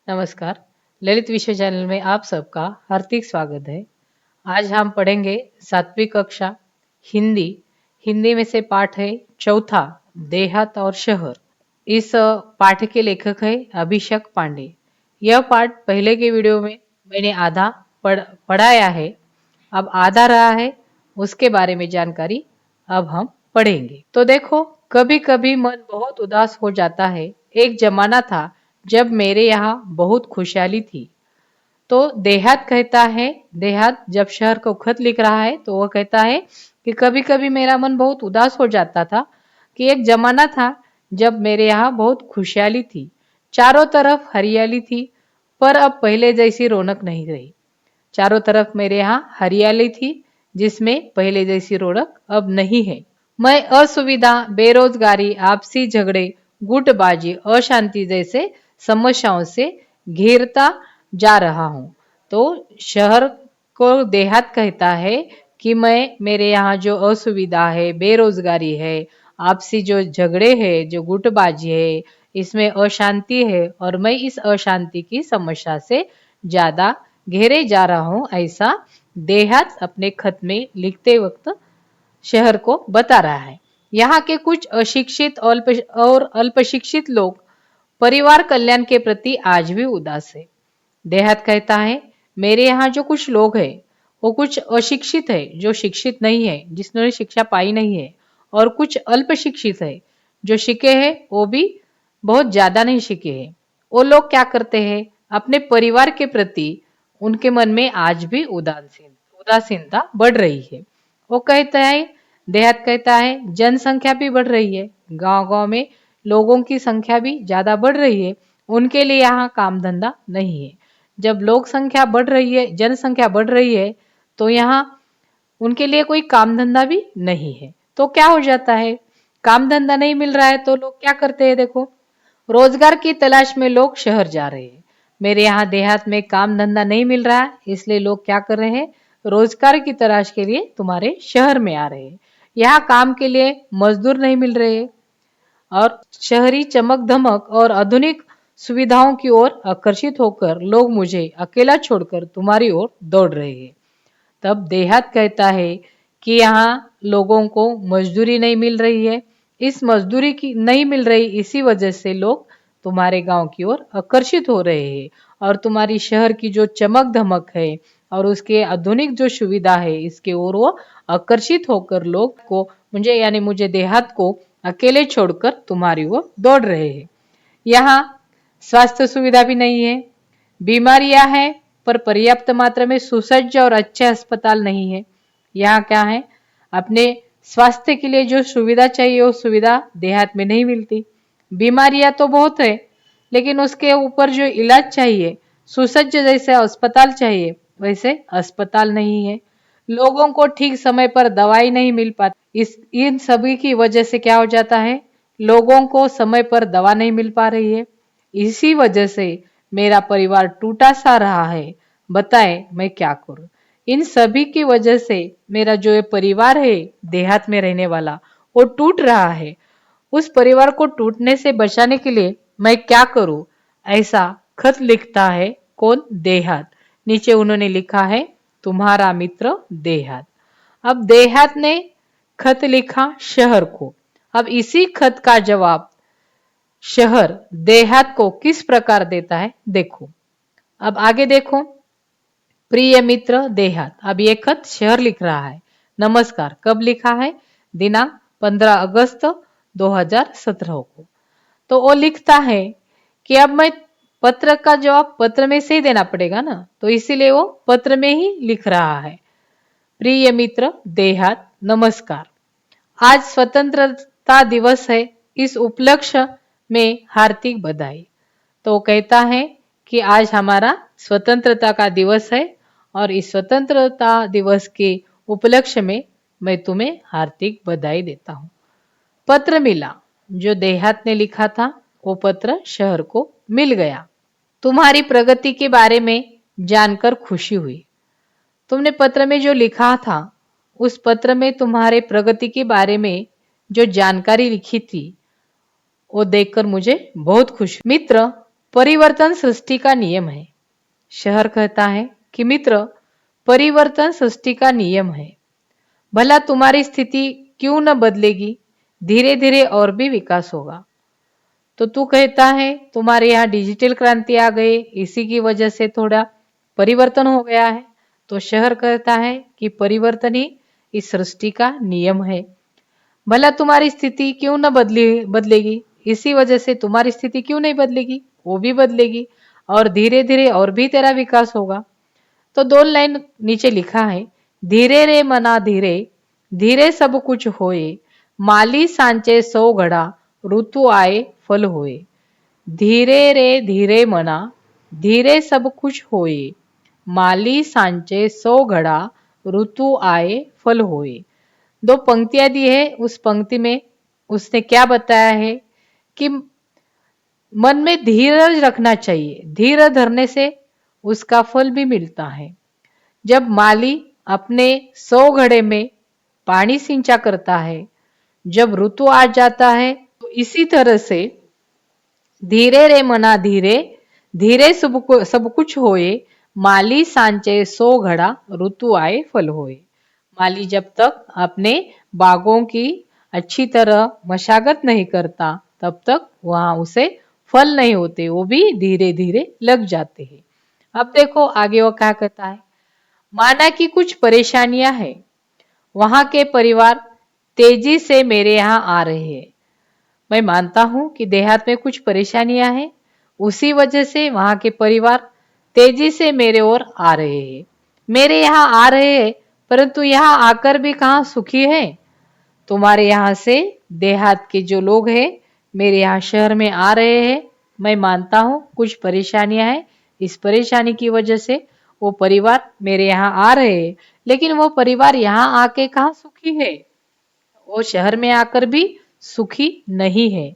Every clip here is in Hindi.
नमस्कार। ललित विषय चैनल में आप सबका हार्दिक स्वागत है। आज हम पढ़ेंगे 7वीं कक्षा हिंदी। हिंदी में से पाठ है चौथा, देहात और शहर। इस पाठ के लेखक है अभिषेक पांडे। यह पाठ पहले के वीडियो में मैंने आधा पढ़ाया है, अब आधा रहा है, उसके बारे में जानकारी अब हम पढ़ेंगे। तो देखो, कभी कभी मन बहुत उदास हो जाता है। एक जमाना था जब मेरे यहाँ बहुत खुशहाली थी। तो देहात कहता है, देहात जब शहर को खत लिख रहा है तो वह कहता है कि कभी कभी मेरा मन बहुत उदास हो जाता था कि एक जमाना था जब मेरे यहाँ बहुत खुशहाली थी, चारों तरफ हरियाली थी, पर अब पहले जैसी रौनक नहीं रही। चारों तरफ मेरे यहाँ हरियाली थी जिसमें पहले जैसी रौनक अब नहीं है। मैं असुविधा, बेरोजगारी, आपसी झगड़े, गुटबाजी, अशांति जैसे समस्याओं से घिरता जा रहा हूँ। तो शहर को देहात कहता है कि मेरे यहाँ जो असुविधा है, बेरोजगारी है, आपसी जो झगड़े है, जो गुटबाजी है, इसमें अशांति है और मैं इस अशांति की समस्या से ज्यादा घेरे जा रहा हूँ, ऐसा देहात अपने खत में लिखते वक्त शहर को बता रहा है। यहाँ के कुछ अशिक्षित और अल्पशिक्षित लोग परिवार कल्याण के प्रति आज भी उदास है। देहात कहता है मेरे यहाँ जो कुछ लोग हैं वो कुछ अशिक्षित है, जो शिक्षित नहीं है, जिसने शिक्षा पाई नहीं है, और कुछ अल्प शिक्षित है, जो शिके हैं वो भी बहुत ज्यादा नहीं शिके हैं। वो लोग क्या करते हैं, अपने परिवार के प्रति उनके मन में आज भी उदासीनता बढ़ रही है। वो कहता है, देहात कहता है जनसंख्या भी बढ़ रही है, गांव गांव में लोगों की संख्या भी ज्यादा बढ़ रही है, उनके लिए यहाँ काम धंधा नहीं है। जब लोक संख्या बढ़ रही है, जनसंख्या बढ़ रही है, तो यहाँ उनके लिए कोई काम धंधा भी नहीं है। तो क्या हो जाता है, काम धंधा नहीं मिल रहा है तो लोग क्या करते हैं, देखो, रोजगार की तलाश में लोग शहर जा रहे हैं। मेरे यहाँ देहात में काम धंधा नहीं मिल रहा है, इसलिए लोग क्या कर रहे हैं, रोजगार की तलाश के लिए तुम्हारे शहर में आ रहे हैं। यहाँ काम के लिए मजदूर नहीं मिल रहे और शहरी चमक धमक और आधुनिक सुविधाओं की ओर आकर्षित होकर लोग मुझे अकेला छोड़कर तुम्हारी ओर दौड़ रहे हैं। तब देहात कहता है कि यहाँ लोगों को मजदूरी नहीं मिल रही है, इस मजदूरी की नहीं मिल रही, इसी वजह से लोग तुम्हारे गांव की ओर आकर्षित हो रहे हैं और तुम्हारी शहर की जो चमक धमक है और उसके आधुनिक जो सुविधा है इसके ओर वो आकर्षित होकर लोग को मुझे देहात को अकेले छोड़कर तुम्हारी ओर दौड़ रहे हैं। यहाँ स्वास्थ्य सुविधा भी नहीं है, बीमारियां हैं पर पर्याप्त मात्रा में सुसज्ज और अच्छे अस्पताल नहीं है। यहाँ क्या है, अपने स्वास्थ्य के लिए जो सुविधा चाहिए वो सुविधा देहात में नहीं मिलती। बीमारियां तो बहुत है, लेकिन उसके ऊपर जो इलाज चाहिए, सुसज्ज जैसे अस्पताल चाहिए, वैसे अस्पताल नहीं है। लोगों को ठीक समय पर दवाई नहीं मिल पाती। इन सभी की वजह से क्या हो जाता है, लोगों को समय पर दवा नहीं मिल पा रही है। इसी वजह से मेरा परिवार टूटा सा रहा है। बताएं मैं क्या करूं। इन सभी की वजह से मेरा जो ये परिवार है देहात में रहने वाला, वो टूट रहा है। उस परिवार को टूटने से बचाने के लिए मैं क्या करूं, ऐसा खत लिखता है कौन, देहात। नीचे उन्होंने लिखा है तुम्हारा मित्र देहात। अब देहात ने खत लिखा शहर को। अब इसी खत का जवाब शहर देहात को किस प्रकार देता है, देखो। अब आगे देखो, प्रिय मित्र देहात। अब ये खत शहर लिख रहा है। नमस्कार, कब लिखा है, दिनांक 15 अगस्त 2017 को। तो वो लिखता है कि अब मैं पत्र का जवाब पत्र में से ही देना पड़ेगा ना, तो इसीलिए वो पत्र में ही लिख रहा है। प्रिय मित्र देहात, नमस्कार। आज स्वतंत्रता दिवस है, इस उपलक्ष्य में हार्दिक बधाई। तो कहता है कि आज हमारा स्वतंत्रता का दिवस है और इस स्वतंत्रता दिवस के उपलक्ष्य में मैं तुम्हें हार्दिक बधाई देता हूँ। पत्र मिला, जो देहात ने लिखा था वो पत्र शहर को मिल गया। तुम्हारी प्रगति के बारे में जानकर खुशी हुई। तुमने पत्र में जो लिखा था, उस पत्र में तुम्हारे प्रगति के बारे में जो जानकारी लिखी थी वो देखकर मुझे बहुत खुशी। मित्र, परिवर्तन सृष्टि का नियम है। शहर कहता है कि मित्र, परिवर्तन सृष्टि का नियम है। भला तुम्हारी स्थिति क्यों न बदलेगी, धीरे धीरे और भी विकास होगा। तो तू कहता है तुम्हारे यहाँ डिजिटल क्रांति आ गई, इसी की वजह से थोड़ा परिवर्तन हो गया है। तो शहर कहता है कि परिवर्तन ही इस सृष्टि का नियम है। भला तुम्हारी स्थिति क्यों न बदलेगी, इसी वजह से तुम्हारी स्थिति क्यों नहीं बदलेगी, वो भी बदलेगी और धीरे धीरे और भी तेरा विकास होगा। तो दो लाइन नीचे लिखा है, धीरे रे मना धीरे, धीरे सब कुछ होए, माली सांचे सौ घड़ा, ऋतु आए फल होए। धीरे रे धीरे मना, धीरे सब कुछ होए, माली सांचे सौ घड़ा, ऋतु आए फल होए। दो पंक्तियां दी है, उस पंक्ति में उसने क्या बताया है कि मन में धीरज रखना चाहिए, धीरज धरने से उसका फल भी मिलता है। जब माली अपने 100 घड़े में पानी सिंचा करता है, जब ऋतु आ जाता है, तो इसी तरह से धीरे रे मना धीरे, धीरे सब कुछ होए, माली सांचे 100 घड़ा, ऋतु आए फल होए। माली जब तक अपने बागों की अच्छी तरह मशागत नहीं करता, तब तक वहां उसे फल नहीं होते, वो भी धीरे धीरे लग जाते हैं। अब देखो आगे वो क्या कहता है, माना कि कुछ परेशानियां हैं, वहां के परिवार तेजी से मेरे यहाँ आ रहे हैं। मैं मानता हूं कि देहात में कुछ परेशानियां हैं, उसी वजह से वहां के परिवार तेजी से मेरे ओर आ रहे हैं। मेरे यहाँ आ रहे हैं, परंतु यहाँ आकर भी कहाँ सुखी है। तुम्हारे यहाँ से देहात के जो लोग हैं मेरे यहाँ शहर में आ रहे हैं। मैं मानता हूँ कुछ परेशानियां हैं, इस परेशानी की वजह से वो परिवार मेरे यहाँ आ रहे हैं, लेकिन वो परिवार यहाँ आके कहाँ सुखी है, वो शहर में आकर भी सुखी नहीं है।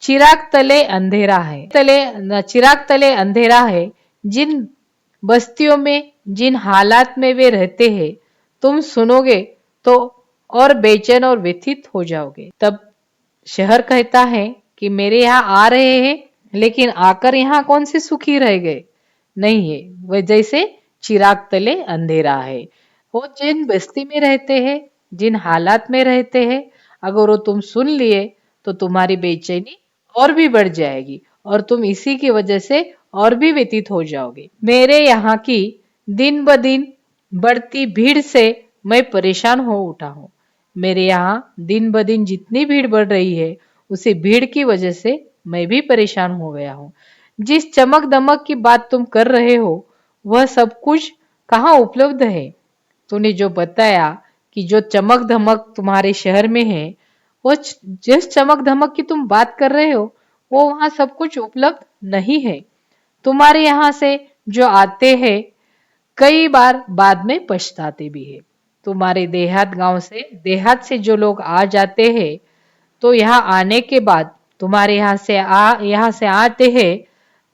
चिराग तले अंधेरा है, चिराग तले अंधेरा है। जिन बस्तियों में, जिन हालात में वे रहते हैं, तुम सुनोगे तो और बेचैन और व्यथित हो जाओगे। तब शहर कहता है कि मेरे यहाँ आ रहे हैं, लेकिन आकर यहाँ कौन से सुखी रह गए, नहीं है। वह जैसे चिराग तले अंधेरा है। वो जिन बस्ती में रहते हैं, जिन हालात में रहते हैं, अगर वो तुम सुन लिए तो तुम्हारी बेचैनी और भी बढ़ जाएगी और तुम इसी की वजह से और भी व्यतीत हो जाओगे। मेरे यहाँ की दिन ब दिन बढ़ती भीड़ से मैं परेशान हो उठा हूँ। मेरे यहाँ दिन ब दिन जितनी भीड़ बढ़ रही है, उसी भीड़ की वजह से मैं भी परेशान हो गया हूँ। जिस चमक दमक की बात तुम कर रहे हो, वह सब कुछ कहाँ उपलब्ध है। तूने जो बताया कि जो चमक धमक तुम्हारे शहर में है, वो जिस चमक धमक की तुम बात कर रहे हो, वो वहां सब कुछ उपलब्ध नहीं है। तुम्हारे यहाँ से जो आते हैं, कई बार बाद में पछताते भी है। तुम्हारे देहात से जो लोग आ जाते हैं, तो यहाँ आने के बाद तुम्हारे यहाँ से आते हैं,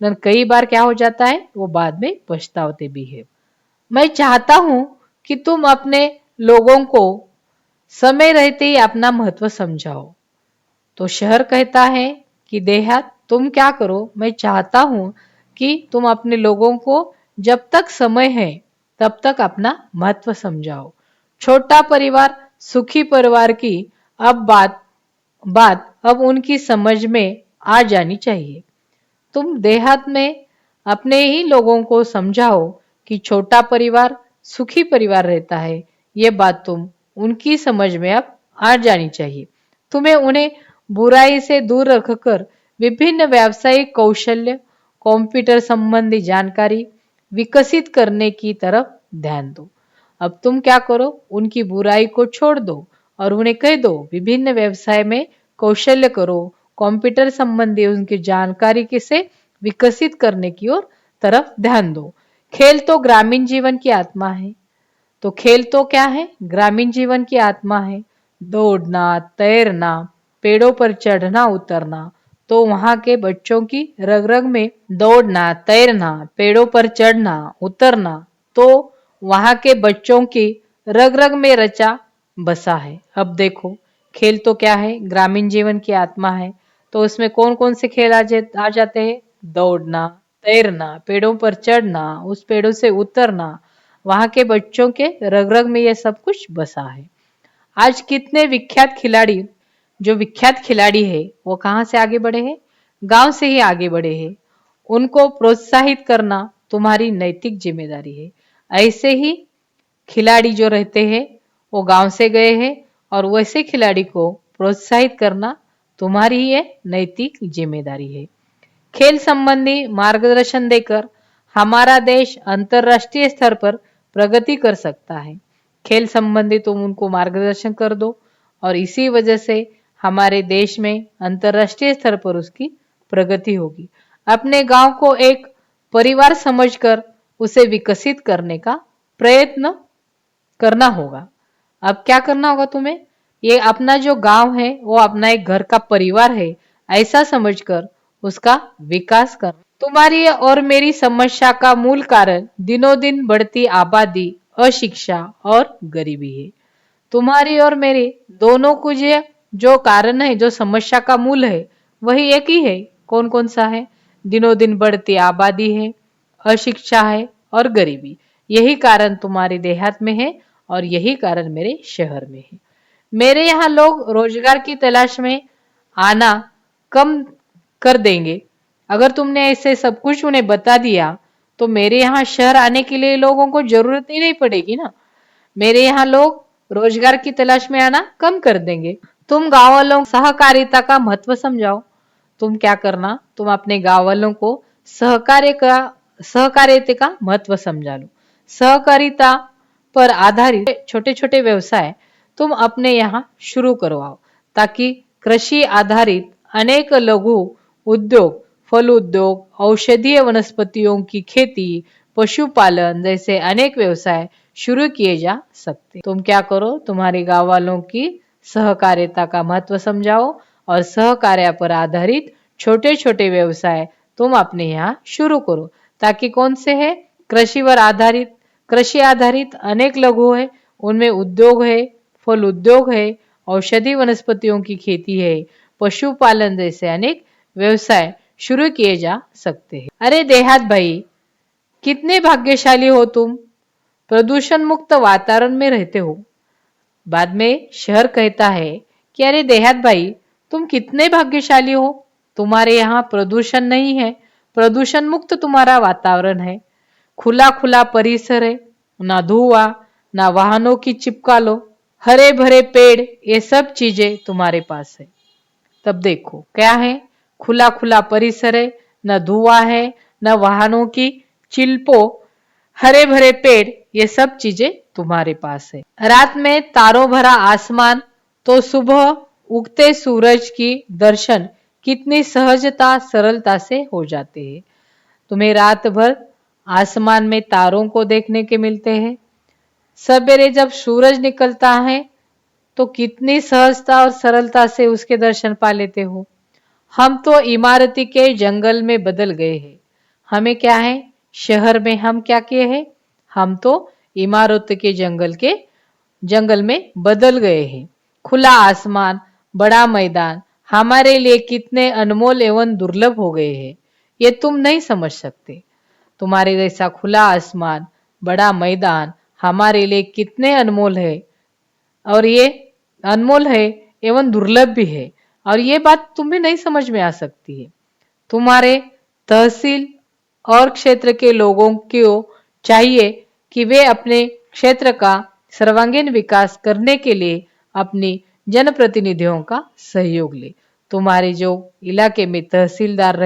न कई बार क्या हो जाता है, वो बाद में पछताते भी है। मैं चाहता हूं कि तुम अपने लोगों को समय रहते ही अपना महत्व समझाओ। तो शहर कहता है कि देहात तुम क्या करो, मैं चाहता हूं कि तुम अपने लोगों को जब तक समय है तब तक अपना महत्व समझाओ। छोटा परिवार सुखी परिवार की अब बात अब उनकी समझ में आ जानी चाहिए। तुम देहात में अपने ही लोगों को समझाओ कि छोटा परिवार सुखी परिवार रहता है, ये बात तुम उनकी समझ में अब आ जानी चाहिए। तुम्हें उन्हें बुराई से दूर रखकर विभिन्न व्यावसायिक कौशल्य, कंप्यूटर संबंधी जानकारी विकसित करने की तरफ ध्यान दो। अब तुम क्या करो, उनकी बुराई को छोड़ दो और उन्हें कह दो विभिन्न व्यवसाय में कौशल्य करो, कंप्यूटर संबंधी उनकी जानकारी किसे विकसित करने की ओर तरफ ध्यान दो। खेल तो ग्रामीण जीवन की आत्मा है। तो खेल तो क्या है, ग्रामीण जीवन की आत्मा है। दौड़ना, तैरना, पेड़ों पर चढ़ना उतरना, तो वहां के बच्चों की रग रग में दौड़ना, तैरना, पेड़ों पर चढ़ना उतरना, तो वहां के बच्चों की रग रग में रचा बसा है। अब देखो, खेल तो क्या है, ग्रामीण जीवन की आत्मा है। तो उसमें कौन कौन से खेल आ जाते हैं, दौड़ना, तैरना, पेड़ों पर चढ़ना, उस पेड़ों से उतरना, वहां के बच्चों के रग रग में यह सब कुछ बसा है। आज कितने विख्यात खिलाड़ी, जो विख्यात खिलाड़ी है वो कहाँ से आगे बढ़े हैं? गांव से ही आगे बढ़े हैं। उनको प्रोत्साहित करना तुम्हारी नैतिक जिम्मेदारी है। ऐसे ही खिलाड़ी जो रहते हैं वो गांव से गए हैं, और वैसे खिलाड़ी को प्रोत्साहित करना तुम्हारी ही नैतिक जिम्मेदारी है। खेल संबंधी मार्गदर्शन देकर हमारा देश अंतरराष्ट्रीय स्तर पर प्रगति कर सकता है। खेल संबंधी तुम उनको मार्गदर्शन कर दो, और इसी वजह से हमारे देश में अंतरराष्ट्रीय स्तर पर उसकी प्रगति होगी। अपने गांव को एक परिवार समझकर उसे विकसित करने का प्रयत्न करना होगा। अब क्या करना होगा तुम्हें? ये अपना जो गांव है वो अपना एक घर का परिवार है, ऐसा समझकर उसका विकास कर। तुम्हारी और मेरी समस्या का मूल कारण दिनों दिन बढ़ती आबादी, अशिक्षा और गरीबी है। तुम्हारी और मेरी दोनों को जो कारण है, जो समस्या का मूल है, वही एक ही है। कौन कौन सा है? दिनों दिन बढ़ती आबादी है, अशिक्षा है और गरीबी। यही कारण तुम्हारे देहात में है और यही कारण मेरे शहर में है। मेरे यहाँ लोग रोजगार की तलाश में आना कम कर देंगे। अगर तुमने ऐसे सब कुछ उन्हें बता दिया तो मेरे यहाँ शहर आने के लिए लोगों को जरूरत ही नहीं पड़ेगी ना। मेरे यहाँ लोग रोजगार की तलाश में आना कम कर देंगे। तुम गांव वालों को सहकारिता का महत्व समझाओ। तुम क्या करना, तुम अपने गांव वालों को सहकारिता का महत्व समझा लो। सहकारिता पर आधारित छोटे छोटे व्यवसाय तुम अपने यहाँ शुरू करवाओ, ताकि कृषि आधारित अनेक लघु उद्योग, फल उद्योग, औषधीय वनस्पतियों की खेती, पशुपालन जैसे अनेक व्यवसाय शुरू किए जा सकते। तुम क्या करो, तुम्हारे गांव वालों की सहकारिता का महत्व समझाओ और सहकार्य पर आधारित छोटे छोटे व्यवसाय तुम अपने यहाँ शुरू करो, ताकि कौन से है? कृषि आधारित अनेक लघु है, उनमें उद्योग है, फल उद्योग है, औषधि वनस्पतियों की खेती है, पशुपालन जैसे अनेक व्यवसाय शुरू किए जा सकते हैं। अरे देहात भाई, कितने भाग्यशाली हो तुम, प्रदूषण मुक्त वातावरण में रहते हो। बाद में शहर कहता है कि अरे देहात भाई, तुम कितने भाग्यशाली हो, तुम्हारे यहाँ प्रदूषण नहीं है, प्रदूषण मुक्त तुम्हारा वातावरण है, खुला खुला परिसर है, ना धुआं, ना वाहनों की चिपका लो, हरे भरे पेड़, ये सब चीजें तुम्हारे पास है। तब देखो क्या है, खुला खुला परिसर है, न धुआं है, न वाहनों की चिल्पो, हरे भरे पेड़, ये सब चीजें तुम्हारे पास है। रात में तारों भरा आसमान, तो सुबह उगते सूरज की दर्शन कितनी सहजता सरलता से हो जाते हैं। तुम्हें रात भर आसमान में तारों को देखने के मिलते हैं। सवेरे जब सूरज निकलता है तो कितनी सहजता और सरलता से उसके दर्शन पा लेते हो। हम तो इमारती के जंगल में बदल गए हैं। हमें क्या है, शहर में हम क्या किए हैं, हम तो इमारत के जंगल में बदल गए हैं। खुला आसमान, बड़ा मैदान हमारे लिए कितने अनमोल एवं दुर्लभ हो गए हैं, ये तुम नहीं समझ सकते। तुम्हारे जैसा खुला आसमान, बड़ा मैदान हमारे लिए कितने अनमोल है, और ये अनमोल है एवं दुर्लभ भी है, और ये बात तुम्हें नहीं समझ में आ सकती है। तुम्हारे तहसील और क्षेत्र के लोगों को चाहिए कि वे अपने क्षेत्र का सर्वांगीण विकास करने के लिए अपनी जनप्रतिनिधियों का सहयोग ले। तुम्हारे जो इलाके में तहसीलदार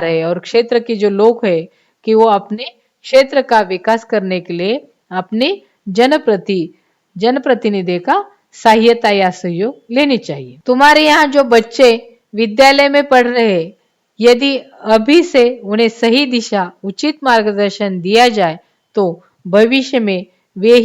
है और क्षेत्र के जो लोग है, कि वो अपने क्षेत्र का विकास करने के लिए अपने जनप्रतिनिधि का सहायता या सहयोग लेनी चाहिए। तुम्हारे यहाँ जो बच्चे विद्यालय में पढ़ रहे हैं, यदि अभी से उन्हें सही दिशा, उचित मार्गदर्शन दिया जाए तो भविष्य में वे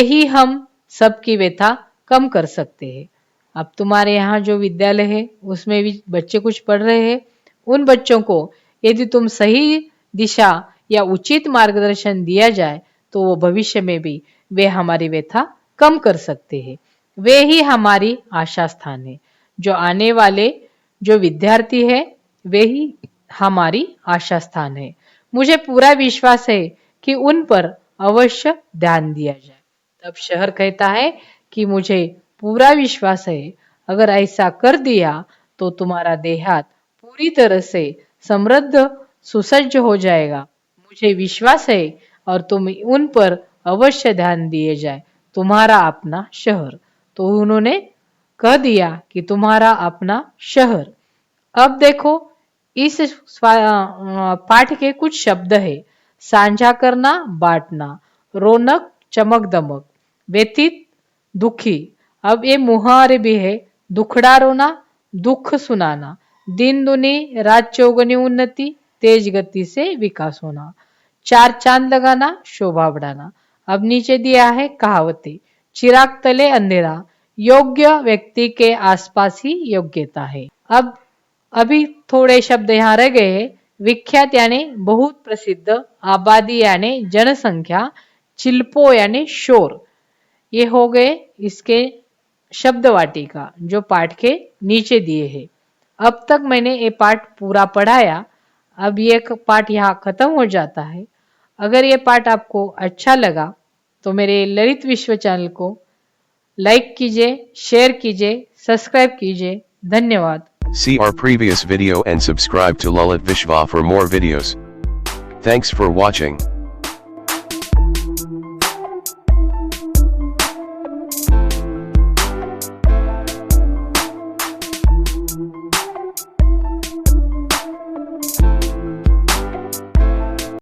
ही हम सबकी व्यथा कम कर सकते हैं। अब तुम्हारे यहाँ जो विद्यालय है उसमें भी बच्चे कुछ पढ़ रहे हैं, उन बच्चों को यदि तुम सही दिशा या उचित मार्गदर्शन दिया जाए तो वो भविष्य में भी वे हमारी व्यथा कम कर सकते हैं। वे ही हमारी आशा स्थान है। जो आने वाले जो विद्यार्थी है वे ही हमारी आशा स्थान है। मुझे पूरा विश्वास है कि उन पर अवश्य ध्यान दिया जाए। तब शहर कहता है कि मुझे पूरा विश्वास है, अगर ऐसा कर दिया तो तुम्हारा देहात पूरी तरह से समृद्ध सुसज्ज हो जाएगा। मुझे विश्वास है और तुम उन पर अवश्य ध्यान दिए जाए। तुम्हारा अपना शहर। तो उन्होंने कह दिया कि तुम्हारा अपना शहर। अब देखो, इस पाठ के कुछ शब्द है। साझा करना, बांटना, रौनक, चमक दमक, व्यथित, दुखी। अब ये मुहावरे भी है। दुखड़ा रोना, दुख सुनाना, दिन दुनी रात चौगुनी उन्नति, तेज गति से विकास होना, चार चांद लगाना, शोभा बढ़ाना। अब नीचे दिया है कहावतें। चिराग तले अंधेरा, योग्य व्यक्ति के आसपास ही योग्यता है। अब अभी थोड़े शब्द यहाँ रह गए हैं। विख्यात यानी बहुत प्रसिद्ध, आबादी यानी जनसंख्या, चिल्पो यानी शोर। ये हो गए इसके शब्द वाटिका जो पाठ के नीचे दिए हैं। अब तक मैंने ये पाठ पूरा पढ़ाया। अब ये पाठ यहाँ खत्म हो जाता है। अगर ये पाठ आपको अच्छा लगा तो मेरे ललित विश्व चैनल को लाइक कीजिए, शेयर कीजिए, सब्सक्राइब कीजिए। धन्यवाद। See our previous video and subscribe to Lalit Vishwa for more videos. Thanks for watching.